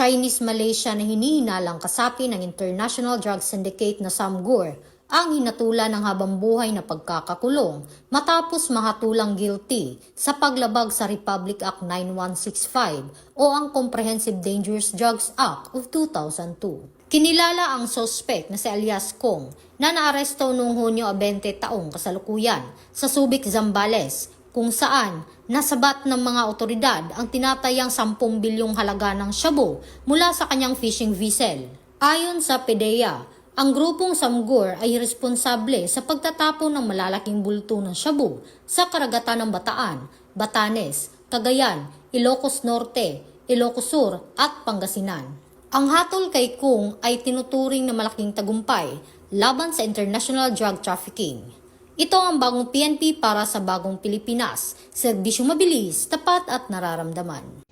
Chinese-Malaysia na hinihinalang kasapi ng International Drug Syndicate na Samgur ang hinatulan ng habambuhay na pagkakakulong matapos mahatulang guilty sa paglabag sa Republic Act 9165 o ang Comprehensive Dangerous Drugs Act of 2002. Kinilala ang sospek na si alias Kong na naaresto noong Hunyo 20 taong kasalukuyan sa Subic, Zambales, kung saan nasabat ng mga otoridad ang tinatayang 10 bilyong halaga ng shabu mula sa kanyang fishing vessel. Ayon sa PDEA, ang grupong Samgur ay responsable sa pagtatapon ng malalaking bulto ng shabu sa karagatan ng Bataan, Batanes, Cagayan, Ilocos Norte, Ilocos Sur at Pangasinan. Ang hatol kay Kung ay tinuturing na malaking tagumpay laban sa international drug trafficking. Ito ang bagong PNP para sa bagong Pilipinas, serbisyong mabilis, tapat at nararamdaman.